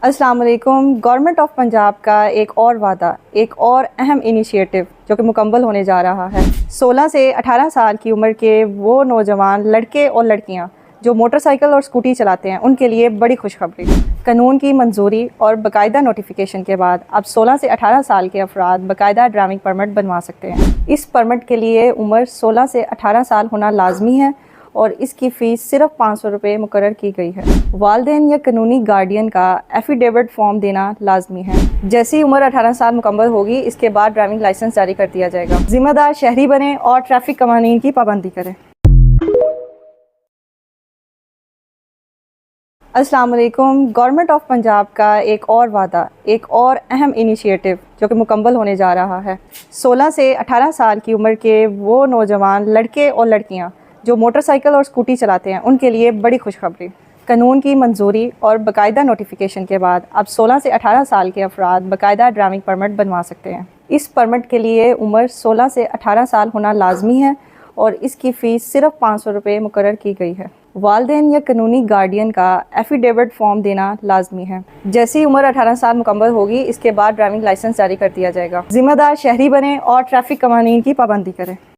अस्सलाम वालेकुम। Government of Punjab का एक और वादा, एक और अहम इनिशिएटिव जो कि मुकम्मल होने जा रहा है। 16 से 18 साल की उम्र के वो नौजवान लड़के और लड़कियां जो मोटरसाइकिल और स्कूटी चलाते हैं उनके लिए बड़ी खुशखबरी। कानून की मंजूरी और बाकायदा नोटिफिकेशन के बाद अब 16 से 18 साल के अफराद बाकायदा ड्राइविंग परमिट बनवा सकते हैं। इस परमिट के लिए उम्र 16 से 18 साल होना लाजमी है और इसकी फ़ीस सिर्फ 500 रुपये मुकर्रर की गई है। वालिदैन या कानूनी गार्डियन का एफिडेविट फॉर्म देना लाजमी है। जैसी उम्र 18 साल मुकम्मल होगी इसके बाद ड्राइविंग लाइसेंस जारी कर दिया जाएगा। जिम्मेदार शहरी बने और ट्रैफिक कवानीन की पाबंदी करें। अस्सलाम वालेकुम। गवर्नमेंट ऑफ पंजाब का एक और वादा, एक और अहम इनिशिएटिव जो कि मुकम्मल होने जा रहा है। 16 से 18 साल की उम्र के वो नौजवान लड़के और लड़कियां जो मोटरसाइकिल और स्कूटी चलाते हैं उनके लिए बड़ी खुशखबरी। कानून की मंजूरी और बाकायदा नोटिफिकेशन के बाद अब 16 से 18 साल के अफराद बाकायदा ड्राइविंग परमिट बनवा सकते हैं। इस परमिट के लिए उम्र 16 से 18 साल होना लाजमी है और इसकी फ़ीस सिर्फ 500 रुपये मुकर्रर की गई है। वालिदैन या कानूनी गार्डियन का एफिडेविट फॉर्म देना लाजमी है। जैसी उम्र 18 साल मुकम्मल होगी इसके बाद ड्राइविंग लाइसेंस जारी कर दिया जाएगा। जिम्मेदार शहरी बने और ट्रैफिक कवानीन की पाबंदी करें।